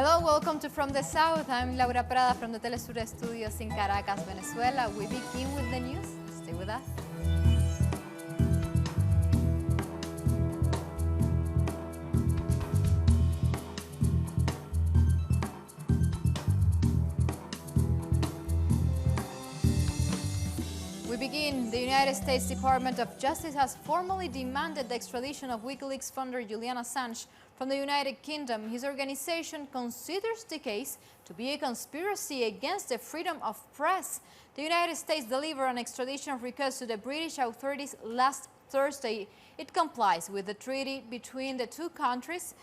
Hello, welcome to From the South. I'm Laura Prada from the Telesur Studios in Caracas, Venezuela. We begin with the news. Stay with us. We begin. The United States Department of Justice has formally demanded the extradition of WikiLeaks founder Julian Assange from the United Kingdom. His organization considers the case to be a conspiracy against the freedom of press. The United States delivered an extradition request to the British authorities last Thursday. It complies with the treaty between the two countries,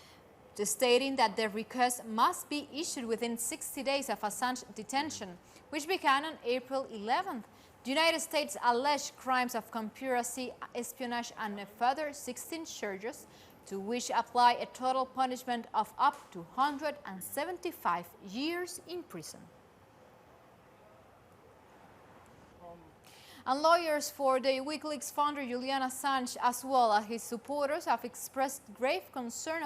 stating that the request must be issued within 60 days of Assange detention, which began on April 11th. The United States alleged crimes of conspiracy, espionage, and a further 16 charges, to which apply a total punishment of up to 175 years in prison. And lawyers for the WikiLeaks founder Julian Assange, as well as his supporters, have expressed grave concern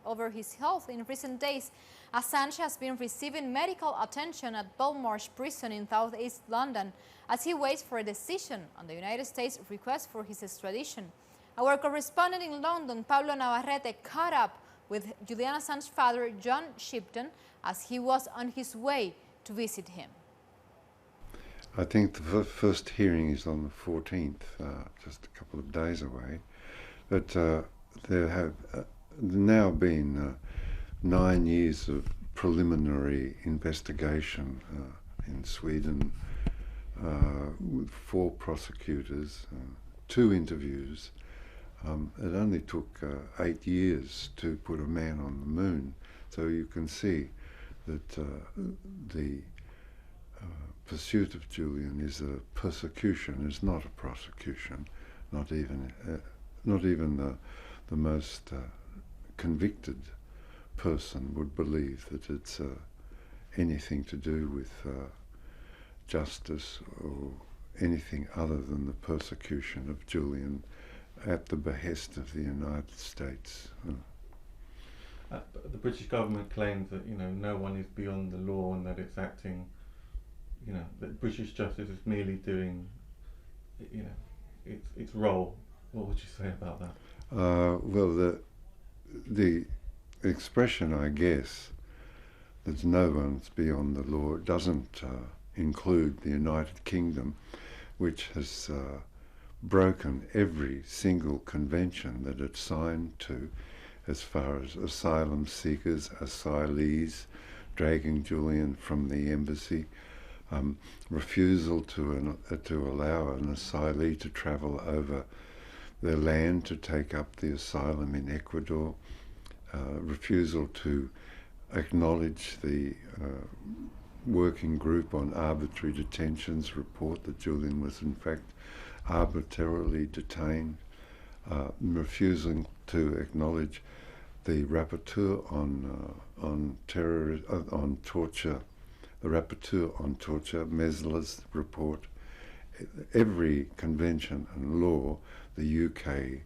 over his health in recent days. Assange has been receiving medical attention at Belmarsh Prison in southeast London as he waits for a decision on the United States' request for his extradition. Our correspondent in London, Pablo Navarrete, caught up with Julian Assange's father, John Shipton, as he was on his way to visit him. I think the first hearing is on the 14th, just a couple of days away. But there have now been 9 years of preliminary investigation in Sweden, with 4 prosecutors, 2 interviews. It only took 8 years to put a man on the moon, so you can see that the pursuit of Julian is a persecution, is not a prosecution. Not even the most convicted person would believe that it's anything to do with justice or anything other than the persecution of Julian at the behest of the United States. The British government claims that no one is beyond the law and that it's acting, that British justice is merely doing, its role. What would you say about that? Well, the expression, I guess, that no one's beyond the law doesn't include the United Kingdom, which has broken every single convention that it signed to as far as asylum seekers, asylees, dragging Julian from the embassy, refusal to allow an asylee to travel over their land to take up the asylum in Ecuador, refusal to acknowledge the working group on arbitrary detentions report that Julian was in fact arbitrarily detained, refusing to acknowledge the rapporteur on torture, the rapporteur on torture, Mesler's report. Every convention and law the UK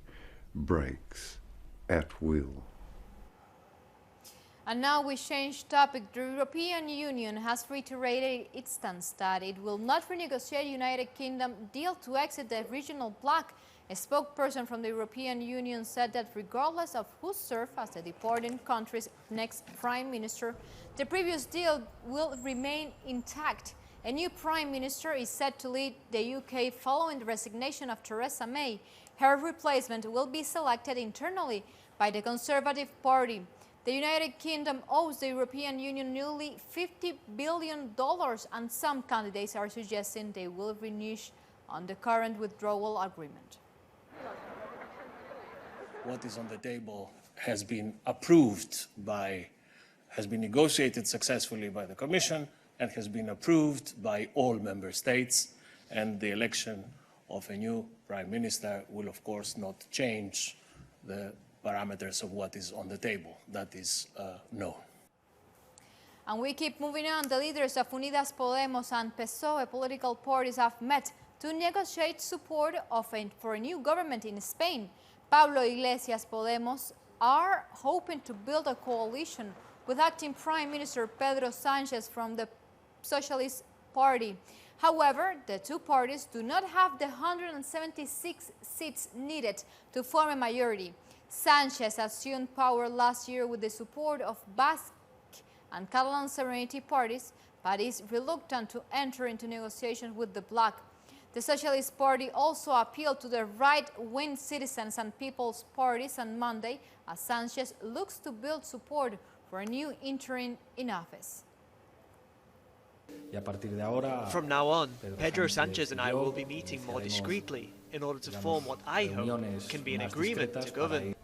breaks at will. And now we change topic. The European Union has reiterated its stance that it will not renegotiate United Kingdom deal to exit the regional bloc. A spokesperson from the European Union said that regardless of who serves as the departing country's next prime minister, the previous deal will remain intact. A new prime minister is set to lead the UK following the resignation of Theresa May. Her replacement will be selected internally by the Conservative Party. The United Kingdom owes the European Union nearly $50 billion, and some candidates are suggesting they will renege on the current withdrawal agreement. What is on the table has been has been negotiated successfully by the Commission and has been approved by all member states, and the election of a new Prime Minister will of course not change the parameters of what is on the table. That is known. And we keep moving on. The leaders of Unidas Podemos and PSOE political parties have met to negotiate support for a new government in Spain. Pablo Iglesias Podemos are hoping to build a coalition with acting Prime Minister Pedro Sanchez from the Socialist Party. However, the two parties do not have the 176 seats needed to form a majority. Sanchez assumed power last year with the support of Basque and Catalan Serenity parties, but is reluctant to enter into negotiations with the bloc. The Socialist Party also appealed to the right-wing Citizens and People's parties on Monday, as Sanchez looks to build support for a new interim in office. From now on, Pedro Sanchez and I will be meeting more discreetly in order to form what I hope can be an agreement to govern.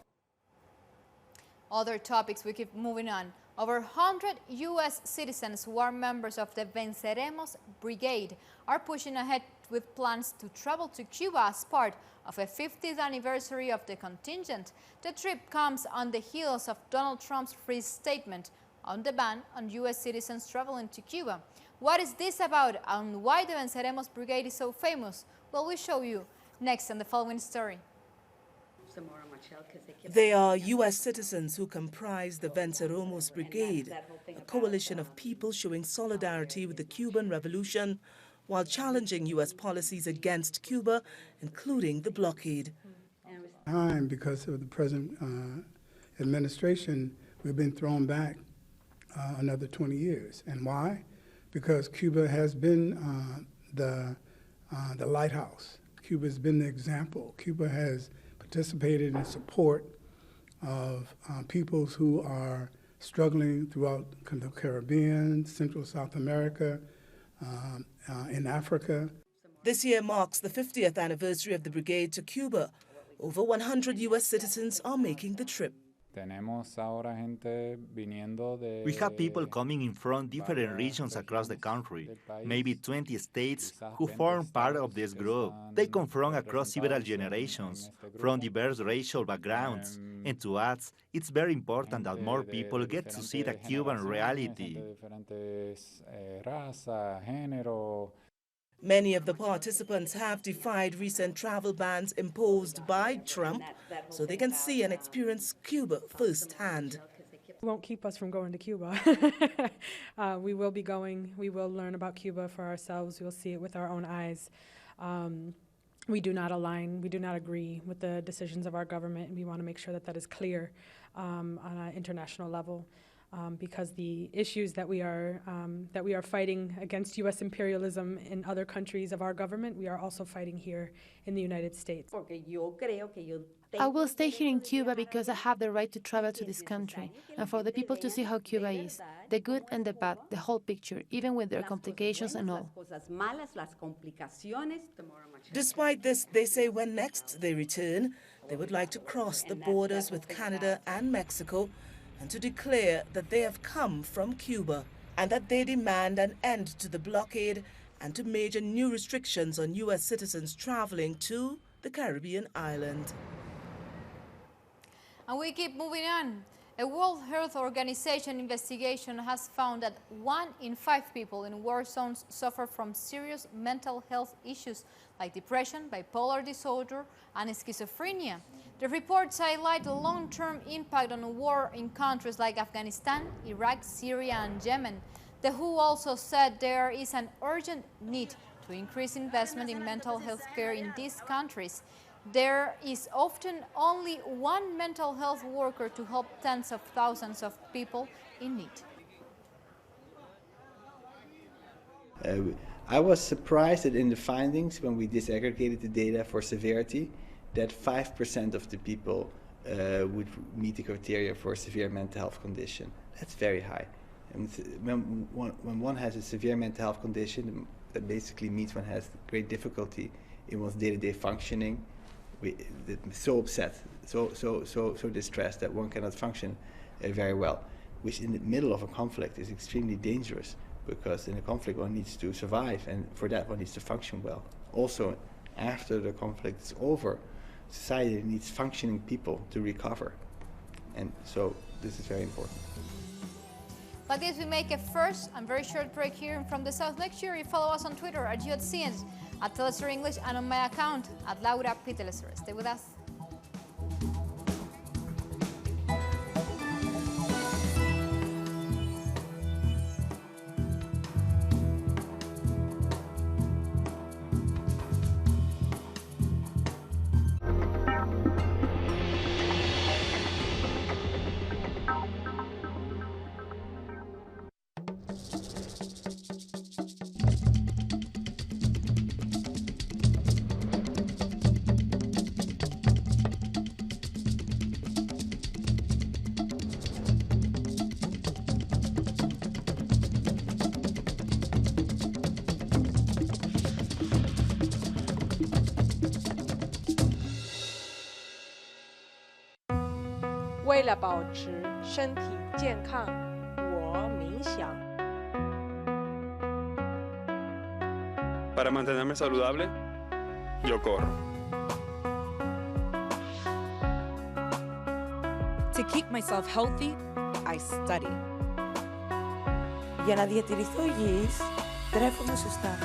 Other topics, we keep moving on. Over 100 U.S. citizens who are members of the Venceremos Brigade are pushing ahead with plans to travel to Cuba as part of a 50th anniversary of the contingent. The trip comes on the heels of Donald Trump's freeze statement on the ban on U.S. citizens traveling to Cuba. What is this about, and why the Venceremos Brigade is so famous? Well, we show you next in the following story. They are U.S. citizens who comprise the Venceremos Brigade, a coalition of people showing solidarity with the Cuban Revolution while challenging U.S. policies against Cuba, including the blockade. Because of the present administration, we've been thrown back another 20 years. And why? Because Cuba has been the lighthouse. Cuba has been the example. Cuba has participated in support of peoples who are struggling throughout the Caribbean, Central South America, in Africa. This year marks the 50th anniversary of the brigade to Cuba. Over 100 U.S. citizens are making the trip. We have people coming in from different regions across the country, maybe 20 states, who form part of this group. They come from across several generations, from diverse racial backgrounds. And to us, it's very important that more people get to see the Cuban reality. Many of the participants have defied recent travel bans imposed by Trump so they can see and experience Cuba firsthand. It won't keep us from going to Cuba. We will be going. We will learn about Cuba for ourselves. We'll see it with our own eyes. We do not align. We do not agree with the decisions of our government, and we want to make sure that that is clear on an international level. Because the issues that we are fighting against U.S. imperialism in other countries of our government, we are also fighting here in the United States. I will stay here in Cuba because I have the right to travel to this country, and for the people to see how Cuba is, the good and the bad, the whole picture, even with their complications and all. Despite this, they say when next they return, they would like to cross the borders with Canada and Mexico and to declare that they have come from Cuba and that they demand an end to the blockade and to major new restrictions on U.S. citizens traveling to the Caribbean island. And we keep moving on. A World Health Organization investigation has found that 1 in 5 people in war zones suffer from serious mental health issues like depression, bipolar disorder, and schizophrenia. The reports highlight the long-term impact on war in countries like Afghanistan, Iraq, Syria, and Yemen. The WHO also said there is an urgent need to increase investment in mental health care in these countries. There is often only one mental health worker to help tens of thousands of people in need. I was surprised that in the findings, when we disaggregated the data for severity, that 5% of the people would meet the criteria for a severe mental health condition. That's very high. And when one has a severe mental health condition, that basically means one has great difficulty in one's day-to-day functioning. So upset, so distressed that one cannot function very well, which in the middle of a conflict is extremely dangerous, because in a conflict one needs to survive, and for that one needs to function well. Also, after the conflict is over, society needs functioning people to recover, and so this is very important. But as we make a first and very short break here from the South, make sure you follow us on Twitter at @UatScience, at Telesur English, and on my account at Laura P. Telesur. Stay with us. 为了保持身体健康，我冥想。Para mantenerme saludable, yo corro. To keep myself healthy, I study. Για να διατηρηθώ υγιής, τρέφομαι σωστά.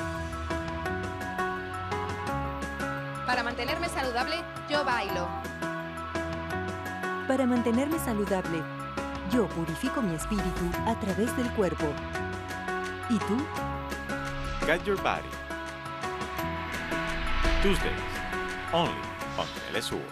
Para mantenerme saludable, yo bailo. Para mantenerme saludable, yo purifico mi espíritu a través del cuerpo. ¿Y tú? Get Your Body. Tuesdays, only on Telesur.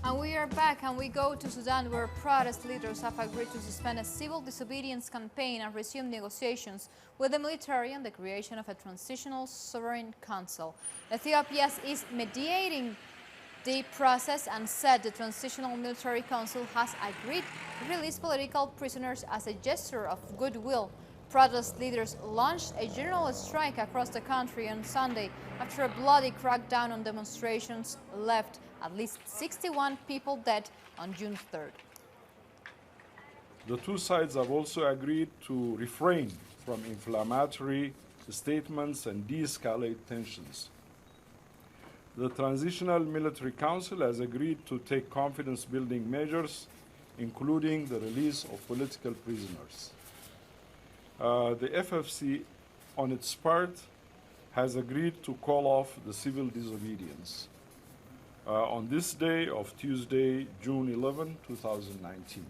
And we are back, and we go to Sudan, where protest leaders have agreed to suspend a civil disobedience campaign and resume negotiations with the military on the creation of a transitional sovereign council. Ethiopia is mediating the process and said the transitional military council has agreed to release political prisoners as a gesture of goodwill. Protest leaders launched a general strike across the country on Sunday after a bloody crackdown on demonstrations left at least 61 people dead on June 3rd. The two sides have also agreed to refrain from inflammatory statements and de-escalate tensions. The Transitional Military Council has agreed to take confidence-building measures, including the release of political prisoners. The FFC, on its part, has agreed to call off the civil disobedience on this day of Tuesday, June 11, 2019.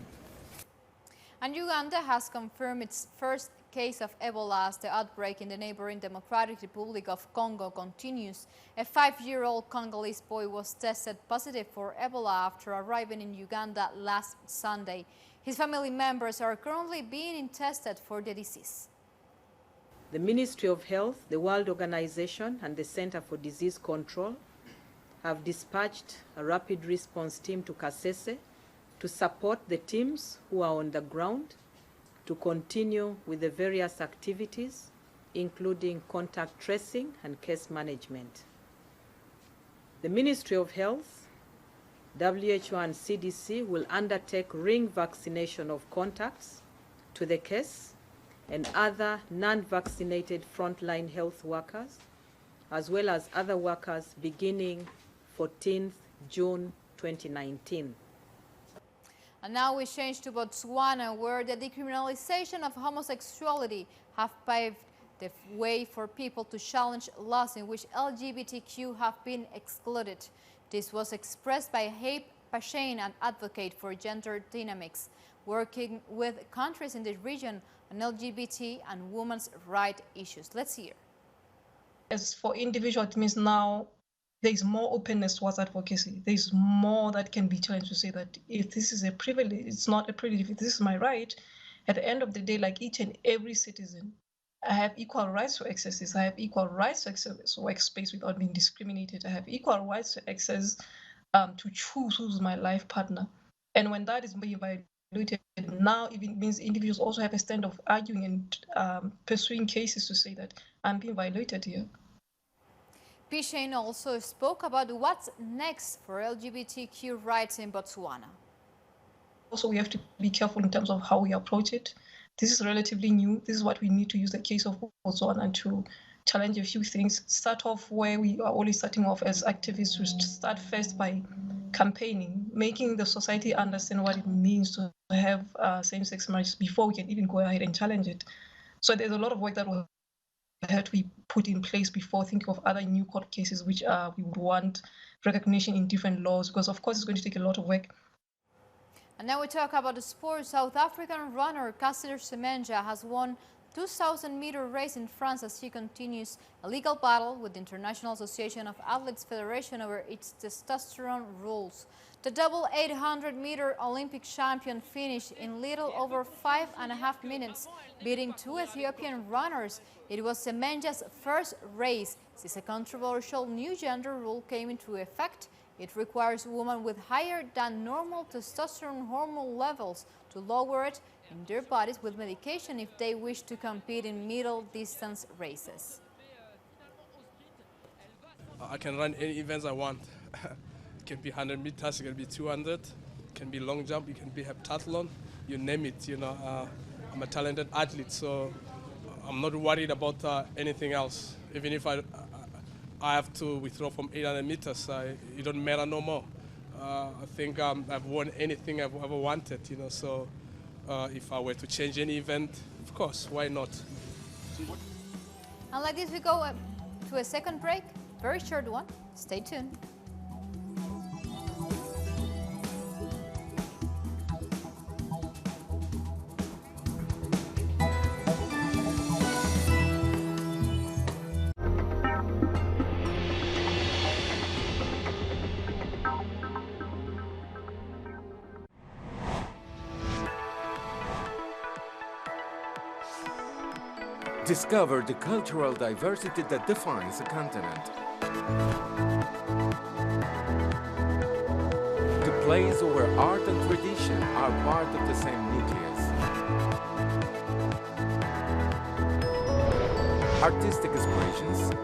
And Uganda has confirmed its first case of Ebola as the outbreak in the neighboring Democratic Republic of Congo continues. A 5-year-old Congolese boy was tested positive for Ebola after arriving in Uganda last Sunday. His family members are currently being tested for the disease. The Ministry of Health, the World Organization, and the Center for Disease Control have dispatched a rapid response team to Kasese to support the teams who are on the ground to continue with the various activities, including contact tracing and case management. The Ministry of Health, WHO and CDC will undertake ring vaccination of contacts to the case and other non-vaccinated frontline health workers, as well as other workers beginning 14th June 2019. And now we change to Botswana, where the decriminalization of homosexuality have paved the way for people to challenge laws in which LGBTQ have been excluded. This was expressed by Habe Pashane, an advocate for gender dynamics, working with countries in the region on LGBT and women's rights issues. Let's hear. As for individuals, it means now there is more openness towards advocacy. There is more that can be challenged to say that if this is a privilege, it's not a privilege, if this is my right, at the end of the day, like each and every citizen, I have equal rights to access this. I have equal rights to access workspace without being discriminated. I have equal rights to access to choose who's my life partner. And when that is being violated, now it means individuals also have a stand of arguing and pursuing cases to say that I'm being violated here. Pashane also spoke about what's next for LGBTQ rights in Botswana. Also, we have to be careful in terms of how we approach it. This is relatively new. This is what we need to use the case of Botswana to challenge a few things. Start off where we are always starting off as activists. We start first by campaigning, making the society understand what it means to have same-sex marriage before we can even go ahead and challenge it. So there's a lot of work that will have to be put in place before thinking of other new court cases which we would want recognition in different laws, because of course it's going to take a lot of work. And now we talk about the sport. South African runner Caster Semenya has won 2,000-meter race in France as she continues a legal battle with the International Association of Athletes Federation over its testosterone rules. The double 800-meter Olympic champion finished in little over 5.5 minutes, beating two Ethiopian runners. It was Semenya's first race since a controversial new gender rule came into effect. It requires women with higher than normal testosterone hormone levels to lower it in their bodies with medication if they wish to compete in middle distance races. I can run any events I want. It can be 100 meters, it can be 200, it can be long jump, it can be heptathlon, you name it. You know, I'm a talented athlete, so I'm not worried about anything else. Even if I have to withdraw from 800 meters, it don't matter no more. I think I've won anything I've ever wanted, you know, so if I were to change any event, of course, why not? And like this, we go to a second break, very short one. Stay tuned. Discover the cultural diversity that defines a continent. The place where art and tradition are part of the same nucleus. Artistic expressions,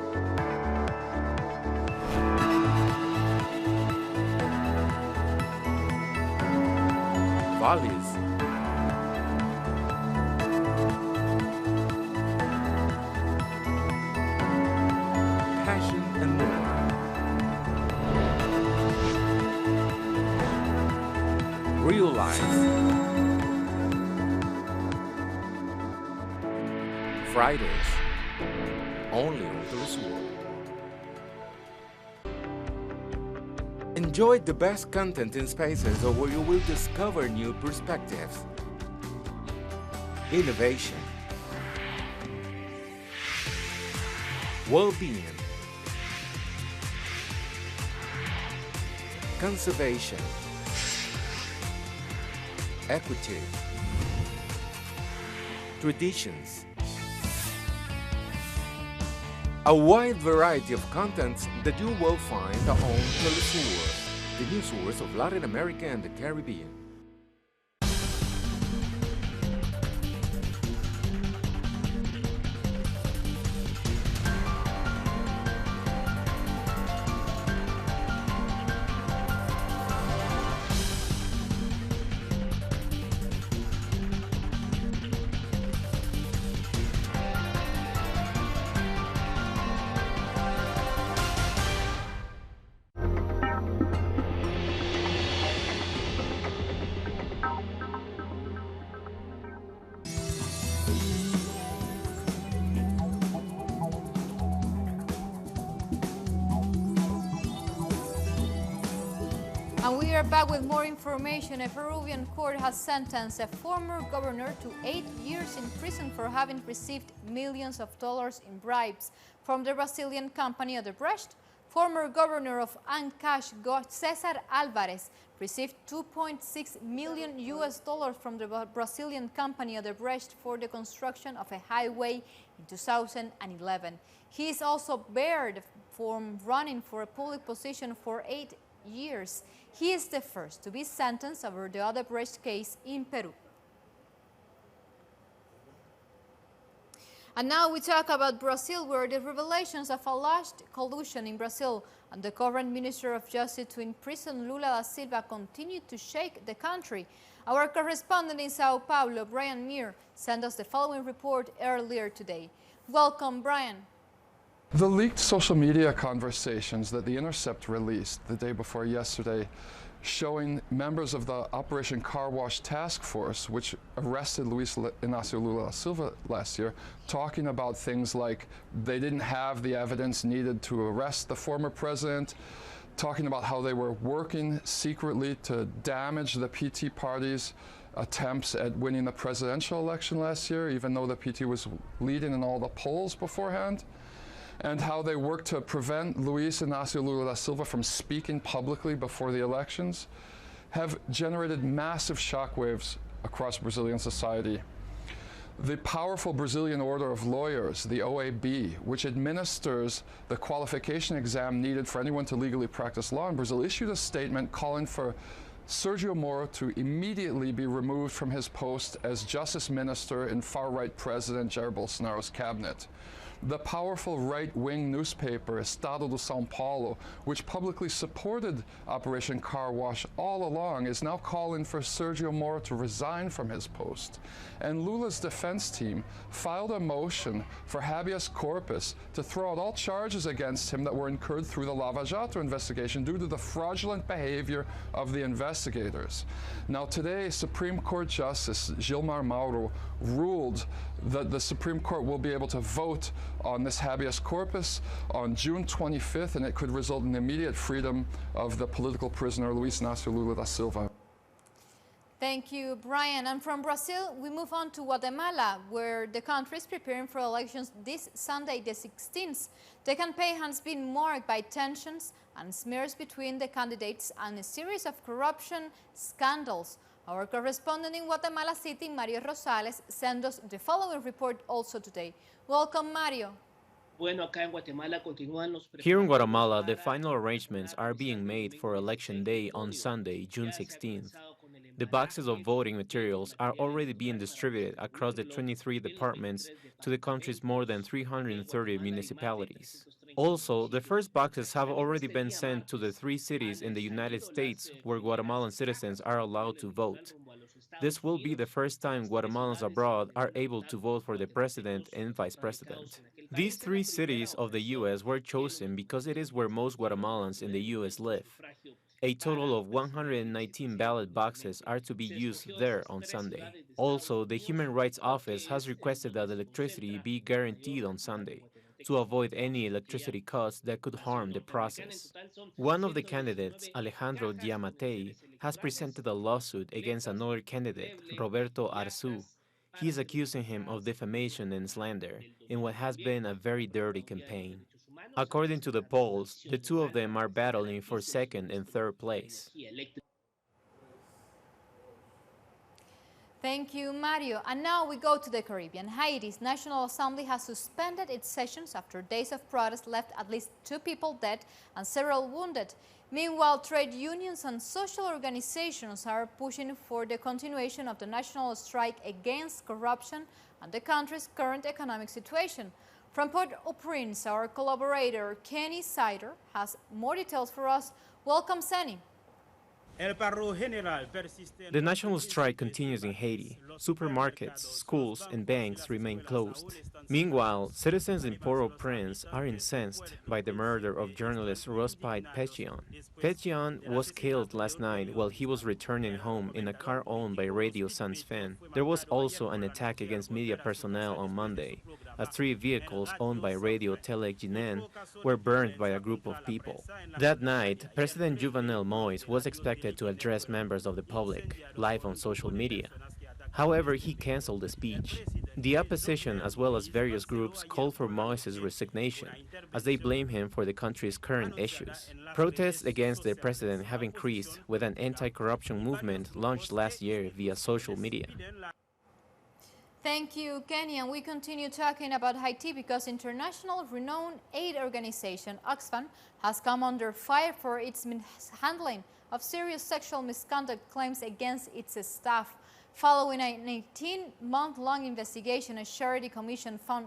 values, and more. Real life. Fridays, only on Telesur. Enjoy the best content in spaces where you will discover new perspectives, innovation, well-being, conservation, equity, traditions. A wide variety of contents that you will find on Telesur, the news source of Latin America and the Caribbean. And we are back with more information. A Peruvian court has sentenced a former governor to 8 years in prison for having received millions of dollars in bribes from the Brazilian company Odebrecht. Former governor of Ancash, Cesar Alvarez, received $2.6 million from the Brazilian company Odebrecht for the construction of a highway in 2011. He is also barred from running for a public position for 8 years. He is the first to be sentenced over the Odebrecht case in Peru. And now we talk about Brazil, where the revelations of alleged collusion in Brazil and the current Minister of Justice to imprison Lula da Silva continue to shake the country. Our correspondent in Sao Paulo, Brian Muir, sent us the following report earlier today. Welcome, Brian. The leaked social media conversations that The Intercept released the day before yesterday, showing members of the Operation Car Wash Task Force, which arrested Luis Inácio Lula da Silva last year, talking about things like they didn't have the evidence needed to arrest the former president, talking about how they were working secretly to damage the PT party's attempts at winning the presidential election last year, even though the PT was leading in all the polls beforehand, and how they worked to prevent Luiz Inácio Lula da Silva from speaking publicly before the elections, have generated massive shockwaves across Brazilian society. The powerful Brazilian Order of Lawyers, the OAB, which administers the qualification exam needed for anyone to legally practice law in Brazil, issued a statement calling for Sergio Moro to immediately be removed from his post as Justice Minister in far-right President Jair Bolsonaro's cabinet. The powerful right-wing newspaper Estado do São Paulo, which publicly supported Operation Car Wash all along, is now calling for Sergio Moro to resign from his post. And Lula's defense team filed a motion for habeas corpus to throw out all charges against him that were incurred through the Lava Jato investigation due to the fraudulent behavior of the investigators. Now today, Supreme Court Justice Gilmar Mauro ruled that the Supreme Court will be able to vote on this habeas corpus on June 25th, and it could result in the immediate freedom of the political prisoner Luiz Inácio Lula da Silva. Thank you, Brian. And from Brazil, we move on to Guatemala, where the country is preparing for elections this Sunday, the 16th. The campaign has been marked by tensions and smears between the candidates and a series of corruption scandals. Our correspondent in Guatemala City, Mario Rosales, sent us the following report also today. Welcome, Mario. Here in Guatemala, the final arrangements are being made for Election Day on Sunday, June 16th. The boxes of voting materials are already being distributed across the 23 departments to the country's more than 330 municipalities. Also, the first boxes have already been sent to the 3 cities in the United States where Guatemalan citizens are allowed to vote. This will be the first time Guatemalans abroad are able to vote for the president and vice president. These 3 cities of the U.S. were chosen because it is where most Guatemalans in the U.S. live. A total of 119 ballot boxes are to be used there on Sunday. Also, the Human Rights Office has requested that electricity be guaranteed on Sunday to avoid any electricity cuts that could harm the process. One of the candidates, Alejandro Giammattei, has presented a lawsuit against another candidate, Roberto Arzu. He is accusing him of defamation and slander in what has been a very dirty campaign. According to the polls, the 2 of them are battling for 2nd and 3rd place. Thank you, Mario. And now we go to the Caribbean. Haiti's National Assembly has suspended its sessions after days of protest left at least 2 people dead and several wounded. Meanwhile, trade unions and social organizations are pushing for the continuation of the national strike against corruption and the country's current economic situation. From Port-au-Prince, our collaborator Kenny Sider has more details for us. Welcome, Kenny. The national strike continues in Haiti. Supermarkets, schools, and banks remain closed. Meanwhile, citizens in Port-au-Prince are incensed by the murder of journalist Rospide Pétion. Pétion was killed last night while he was returning home in a car owned by Radio Sans Fin. There was also an attack against media personnel on Monday, as 3 vehicles owned by Radio Télé-Guinéen were burned by a group of people. That night, President Jovenel Moïse was expected to address members of the public live on social media. However, he canceled the speech. The opposition, as well as various groups, called for Moïse's resignation, as they blame him for the country's current issues. Protests against the president have increased, with an anti-corruption movement launched last year via social media. Thank you, Kenny. And we continue talking about Haiti because international renowned aid organization Oxfam has come under fire for its mishandling of serious sexual misconduct claims against its staff. Following an 18-month-long investigation, a charity commission found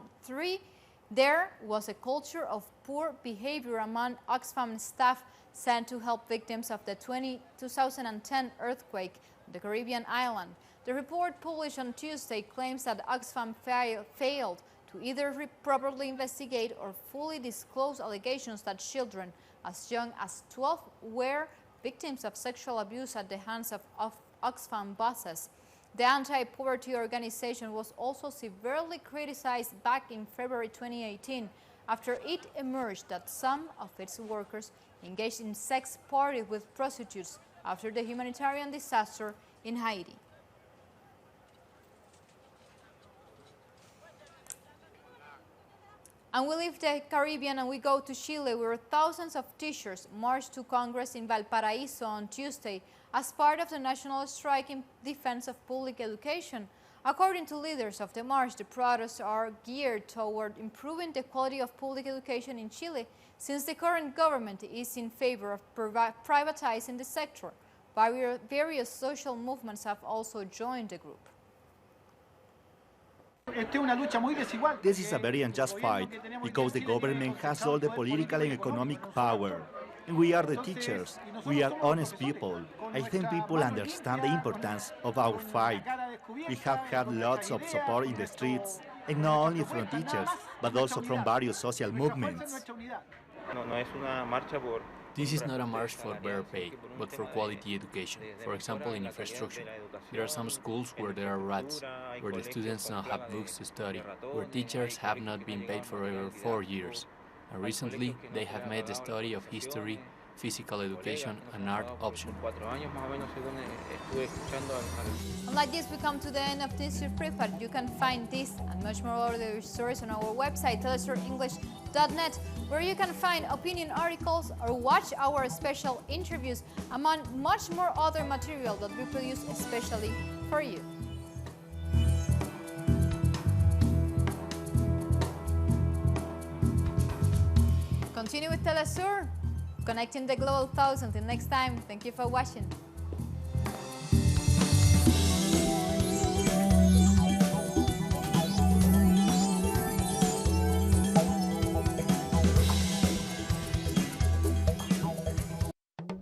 there was a culture of poor behavior among Oxfam staff sent to help victims of the 2010 earthquake on the Caribbean island. The report published on Tuesday claims that Oxfam failed to either properly investigate or fully disclose allegations that children as young as 12 were victims of sexual abuse at the hands of Oxfam bosses. The anti-poverty organization was also severely criticized back in February 2018 after it emerged that some of its workers engaged in sex parties with prostitutes after the humanitarian disaster in Haiti. And we leave the Caribbean and we go to Chile, where thousands of teachers marched to Congress in Valparaiso on Tuesday as part of the national strike in defense of public education. According to leaders of the march, the protests are geared toward improving the quality of public education in Chile, since the current government is in favor of privatizing the sector. Various social movements have also joined the group. This is a very unjust fight because the government has all the political and economic power. And we are the teachers. We are honest people. I think people understand the importance of our fight. We have had lots of support in the streets, and not only from teachers, but also from various social movements. This is not a march for better pay, but for quality education. For example, in infrastructure. There are some schools where there are rats, where the students don't have books to study, where teachers have not been paid for over 4 years. And recently, they have made the study of history, physical education, and art optional. And like this, we come to the end of this report. You can find this and much more other stories on our website, telesurenglish.net, where you can find opinion articles or watch our special interviews, among much more other material that we produce especially for you. Continue with Telesur, connecting the global thousands. Until next time, thank you for watching.